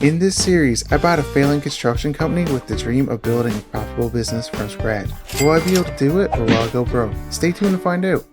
In this series, I bought a failing construction company with the dream of building a profitable business from scratch. Will I be able to do it or will I go broke? Stay tuned to find out.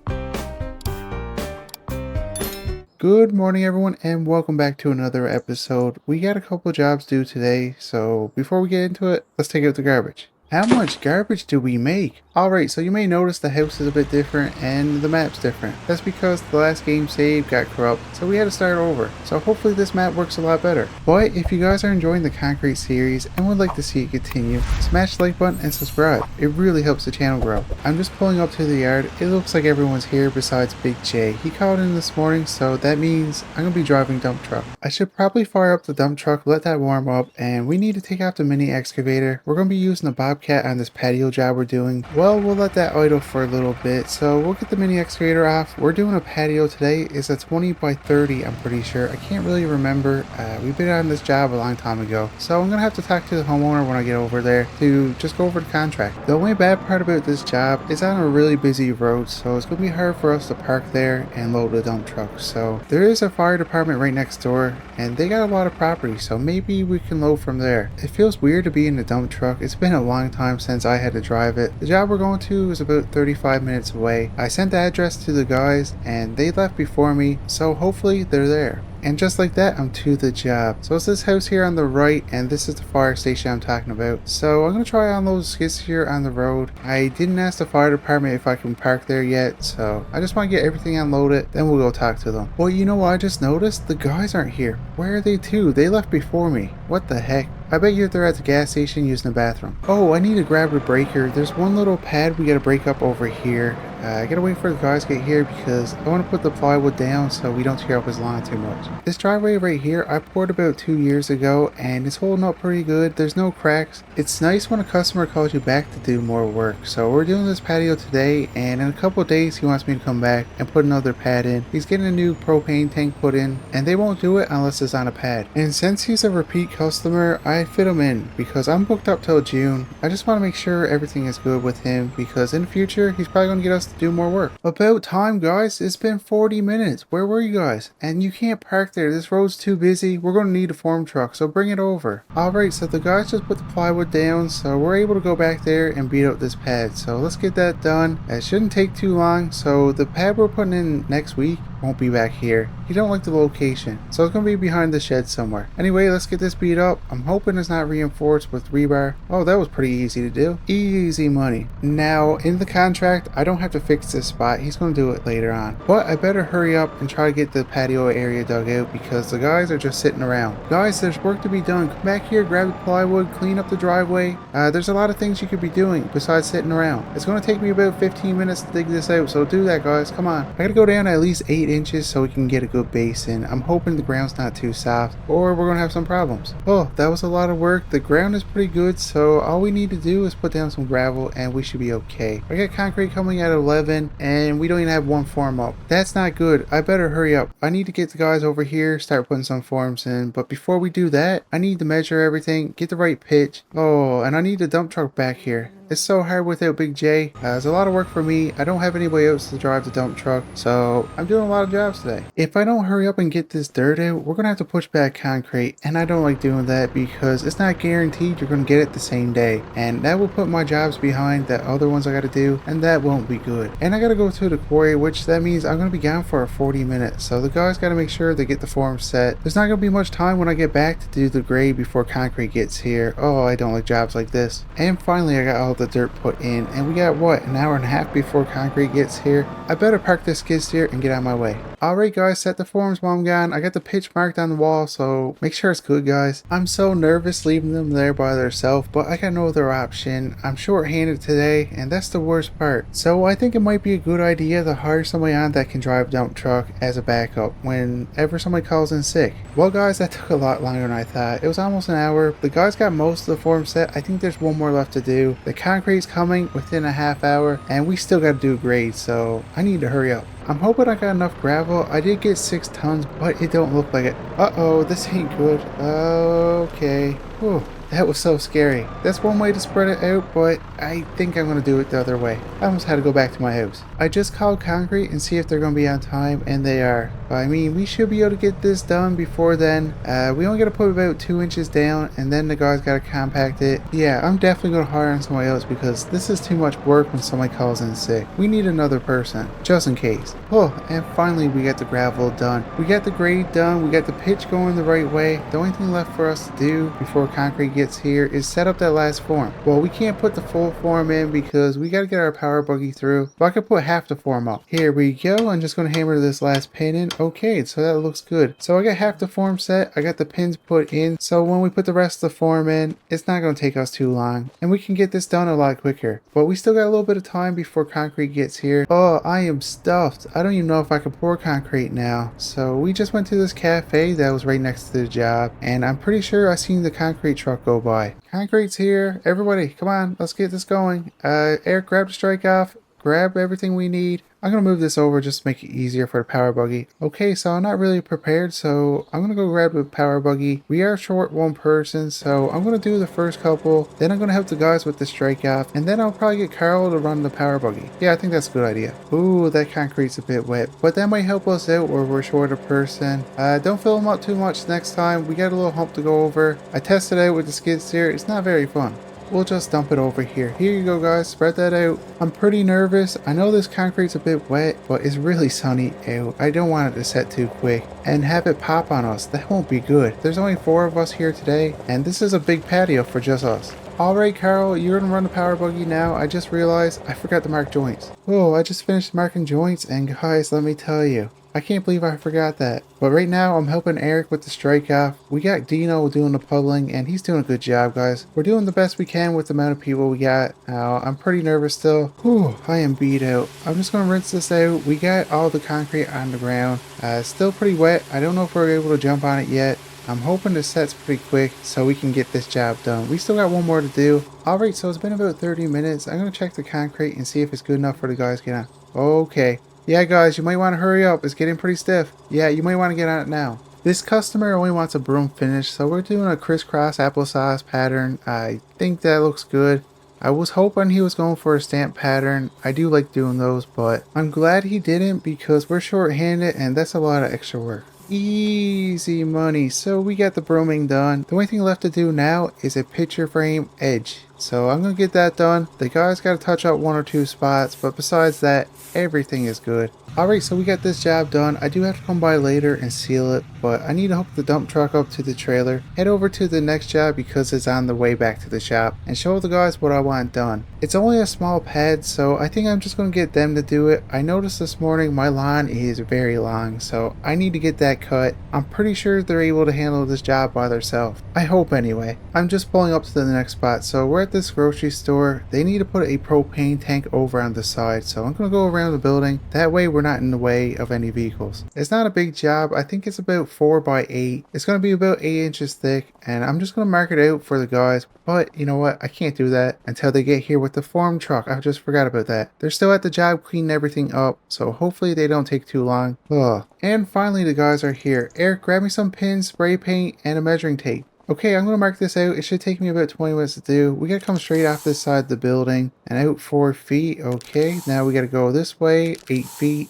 Good morning everyone and welcome back to another episode. We got a couple jobs due today, so before we get into it, let's take out the garbage. How much garbage do we make? Alright, so you may notice the house is a bit different and the map's different. That's because the last game save got corrupt, so we had to start over. So hopefully this map works a lot better. But if you guys are enjoying the concrete series and would like to see it continue, smash the like button and subscribe. It really helps the channel grow. I'm just pulling up to the yard. It looks like everyone's here besides Big J. He called in this morning, so that means I'm going to be driving dump truck. I should probably fire up the dump truck, let that warm up, and we need to take out the mini excavator. We're going to be using the Bobcat on this patio job we're doing. Well, we'll let that idle for a little bit, so we'll get the mini excavator off. We're doing a patio today. It's a 20 by 30, I'm pretty sure. I can't really remember. We've been on this job a long time ago, so I'm gonna have to talk to the homeowner when I get over there to just go over the contract. The only bad part about this job is on a really busy road, so it's gonna be hard for us to park there and load the dump truck. So there is a fire department right next door and they got a lot of property, so maybe we can load from there. It feels weird to be in the dump truck. It's been a long time since I had to drive it. The job we're going to is about 35 minutes away. I sent the address to the guys and they left before me, so hopefully they're there. And just like that, I'm to the job. So it's this house here on the right, and this is the fire station I'm talking about. So I'm going to try on those skids here on the road. I didn't ask the fire department if I can park there yet, so I just want to get everything unloaded, then we'll go talk to them. Well, you know what I just noticed? The guys aren't here. Where are they to? They left before me. What the heck? I bet you they're at the gas station using the bathroom. Oh, I need to grab a breaker. There's one little pad we gotta break up over here. I gotta wait for the guys to get here because I want to put the plywood down so we don't tear up his lawn too much. This driveway right here I poured about 2 years ago and it's holding up pretty good. There's no cracks. It's nice when a customer calls you back to do more work. So we're doing this patio today, and in a couple of days he wants me to come back and put another pad in. He's getting a new propane tank put in and they won't do it unless it's on a pad. And since he's a repeat customer, I fit him in because I'm booked up till June. I just want to make sure everything is good with him because in the future he's probably going to get us to do more work. About time, guys. It's been 40 minutes. Where were you guys? And you can't park there. This road's too busy. We're going to need a form truck, so bring it over. Alright, so the guys just put the plywood down, so we're able to go back there and beat out this pad. So let's get that done. It shouldn't take too long. So the pad we're putting in next week won't be back here. You don't like the location, so it's gonna be behind the shed somewhere. Anyway, let's get this beat up. I'm hoping it's not reinforced with rebar. Oh, that was pretty easy to do. Easy money. Now in the contract I don't have to fix this spot. He's gonna do it later on, but I better hurry up and try to get the patio area dug out because the guys are just sitting around. Guys, there's work to be done. Come back here, grab the plywood, clean up the driveway. There's a lot of things you could be doing besides sitting around. It's gonna take me about 15 minutes to dig this out, so do that, guys. Come on. I gotta go down at least 8 inches so we can get a good base in. I'm hoping the ground's not too soft or we're gonna have some problems. Oh, that was a lot of work. The ground is pretty good, so all we need to do is put down some gravel and we should be okay. I got concrete coming at 11 and we don't even have one form up. That's not good. I better hurry up. I need to get the guys over here, start putting some forms in, but before we do that I need to measure everything, get the right pitch. Oh, and I need a dump truck back here. It's so hard without Big J. It's a lot of work for me. I don't have anybody else to drive the dump truck, so I'm doing a lot of jobs today. If I don't hurry up and get this dirt out, we're gonna have to push back concrete, and I don't like doing that because it's not guaranteed you're gonna get it the same day, and that will put my jobs behind the other ones I gotta do, and that won't be good. And I gotta go to the quarry, which that means I'm gonna be gone for 40 minutes, so the guys gotta make sure they get the form set. There's not gonna be much time when I get back to do the grade before concrete gets here. Oh, I don't like jobs like this. And finally I got all the dirt put in, and we got what, an hour and a half before concrete gets here. I better park this skid steer and get out of my way. Alright guys, set the forms while I'm gone. I got the pitch marked on the wall, so make sure it's good, guys. I'm so nervous leaving them there by themselves, but I got no other option. I'm short-handed today, and that's the worst part. So I think it might be a good idea to hire somebody on that can drive dump truck as a backup whenever somebody calls in sick. Well guys, that took a lot longer than I thought. It was almost an hour. The guys got most of the forms set. I think there's one more left to do. The concrete's coming within a half hour, and we still got to do a grade, so I need to hurry up. I'm hoping I got enough gravel. I did get 6 tons, but it don't look like it. Uh-oh, this ain't good. Okay. Whew. That was so scary. That's one way to spread it out, but I think I'm going to do it the other way. I almost had to go back to my house. I just called concrete and see if they're going to be on time, and they are. I mean, we should be able to get this done before then. We only got to put about 2 inches down, and then the guys got to compact it. Yeah, I'm definitely going to hire on somebody else because this is too much work when somebody calls in sick. We need another person, just in case. Oh, and finally we got the gravel done. We got the grade done. We got the pitch going the right way. The only thing left for us to do before concrete gets here is set up that last form. Well, we can't put the full form in because we got to get our power buggy through, but I could put half the form up. Here we go. I'm just going to hammer this last pin in. Okay, so that looks good. So I got half the form set. I got the pins put in, so when we put the rest of the form in, it's not going to take us too long, and we can get this done a lot quicker. But we still got a little bit of time before concrete gets here. Oh, I am stuffed. I don't even know if I can pour concrete now. So we just went to this cafe that was right next to the job, and I'm pretty sure I seen the concrete truck go by. Concrete's here. Everybody, come on, let's get this going. Eric, grab the strike off. Grab everything we need. I'm going to move this over just to make it easier for the power buggy. Okay, so I'm not really prepared, so I'm going to go grab the power buggy. We are short one person, so I'm going to do the first couple. Then I'm going to help the guys with the strike off, and then I'll probably get Carl to run the power buggy. Yeah, I think that's a good idea. Ooh, that concrete's a bit wet, but that might help us out where we're short a person. Don't fill them up too much next time. We got a little hump to go over. I tested out with the skid steer. It's not very fun. We'll just dump it over here. Here you go, guys. Spread that out. I'm pretty nervous. I know this concrete's a bit wet, but it's really sunny out. I don't want it to set too quick and have it pop on us. That won't be good. There's only 4 of us here today, and this is a big patio for just us. Alright, Carl, you're gonna run the power buggy now. I just realized I forgot to mark joints. Oh, I just finished marking joints, and guys, let me tell you, I can't believe I forgot that. But right now, I'm helping Eric with the strike off. We got Dino doing the puddling, and he's doing a good job, guys. We're doing the best we can with the amount of people we got. Now, I'm pretty nervous still. Whew, I am beat out. I'm just gonna rinse this out. We got all the concrete on the ground. It's still pretty wet. I don't know if we're able to jump on it yet. I'm hoping this sets pretty quick so we can get this job done. We still got one more to do. Alright, so it's been about 30 minutes. I'm gonna check the concrete and see if it's good enough for the guys to get on. Okay. Yeah, guys, you might want to hurry up. It's getting pretty stiff. Yeah, you might want to get on it now. This customer only wants a broom finish, so we're doing a crisscross applesauce pattern. I think that looks good. I was hoping he was going for a stamp pattern. I do like doing those, but I'm glad he didn't because we're short-handed and that's a lot of extra work. Easy money. So we got the brooming done. The only thing left to do now is a picture frame edge. So I'm going to get that done. The guys got to touch up 1 or 2 spots, but besides that, everything is good. Alright, so we got this job done. I do have to come by later and seal it, but I need to hook the dump truck up to the trailer, head over to the next job because it's on the way back to the shop, and show the guys what I want done. It's only a small pad, so I think I'm just going to get them to do it. I noticed this morning my lawn is very long, so I need to get that cut. I'm pretty sure they're able to handle this job by themselves. I hope anyway. I'm just pulling up to the next spot, so we're at this grocery store. They need to put a propane tank over on the side, so I'm going to go around the building. That way we're not in the way of any vehicles. It's not a big job. I think it's about 4 by 8. It's going to be about 8 inches thick, and I'm just going to mark it out for the guys. But you know what? I can't do that until they get here with the form truck. I just forgot about that. They're still at the job cleaning everything up, so hopefully they don't take too long. Ugh. And finally the guys are here. Eric, grab me some pins, spray paint, and a measuring tape. Okay, I'm going to mark this out. It should take me about 20 minutes to do. We got to come straight off this side of the building and out 4 feet. Okay, now we got to go this way, 8 feet.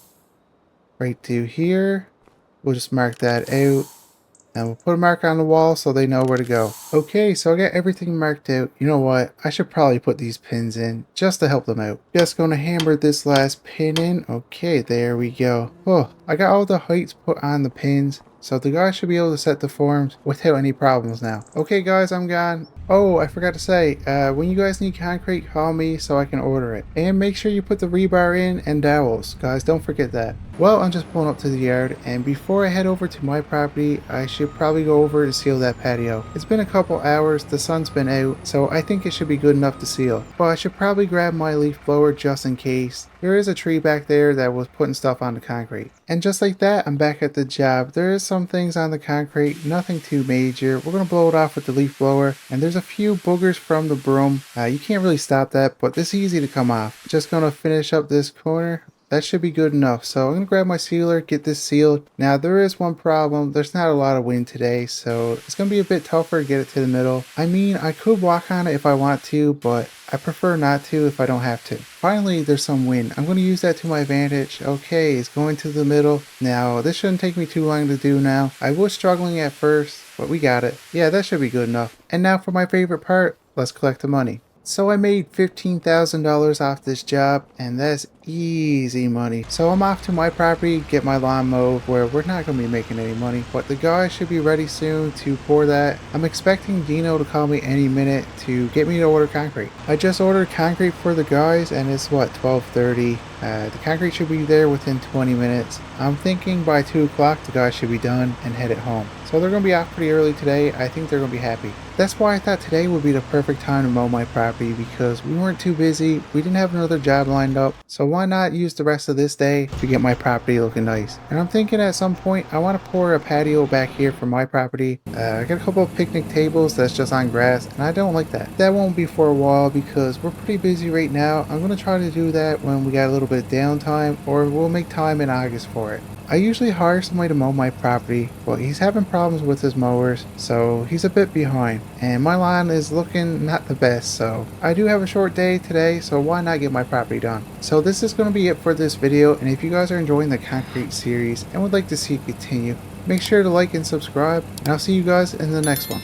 Right to here. We'll just mark that out. And we'll put a mark on the wall so they know where to go. Okay, so I got everything marked out. You know what? I should probably put these pins in just to help them out. Just going to hammer this last pin in. Okay, there we go. Oh, I got all the heights put on the pins. So the guys should be able to set the forms without any problems now. Okay guys, I'm gone. Oh, I forgot to say, when you guys need concrete, call me so I can order it. And make sure you put the rebar in and dowels. Guys, don't forget that. Well, I'm just pulling up to the yard, and before I head over to my property, I should probably go over and seal that patio. It's been a couple hours, the sun's been out, so I think it should be good enough to seal. But I should probably grab my leaf blower just in case. There is a tree back there that was putting stuff on the concrete. And just like that, I'm back at the job. There is some things on the concrete, nothing too major. We're going to blow it off with the leaf blower, and there's a few boogers from the broom. You can't really stop that, but it's easy to come off. Just going to finish up this corner. That should be good enough. So I'm going to grab my sealer, get this sealed. Now there is one problem. There's not a lot of wind today, so it's going to be a bit tougher to get it to the middle. I mean, I could walk on it if I want to, but I prefer not to if I don't have to. Finally, there's some wind. I'm going to use that to my advantage. Okay, it's going to the middle. Now, this shouldn't take me too long to do now. I was struggling at first, but we got it. Yeah, that should be good enough. And now for my favorite part, let's collect the money. So I made $15,000 off this job, and that's easy money. So I'm off to my property, get my lawn mowed, where we're not going to be making any money, but the guy should be ready soon to pour that. I'm expecting Dino to call me any minute to get me to order concrete. I just ordered concrete for the guys, and it's what, 12:30. The concrete should be there within 20 minutes. I'm thinking by 2 o'clock the guys should be done and headed home. So they're going to be off pretty early today. I think they're going to be happy. That's why I thought today would be the perfect time to mow my property, because we weren't too busy. We didn't have another job lined up. So why not use the rest of this day to get my property looking nice? And I'm thinking at some point I want to pour a patio back here for my property. I got a couple of picnic tables that's just on grass, and I don't like that. That won't be for a while because we're pretty busy right now. I'm going to try to do that when we got a little bit of downtime, or we'll make time in August for it. I usually hire somebody to mow my property, but he's having problems with his mowers, so he's a bit behind. And my lawn is looking not the best, so I do have a short day today, so why not get my property done? So this is going to be it for this video, and if you guys are enjoying the concrete series and would like to see it continue, make sure to like and subscribe, and I'll see you guys in the next one.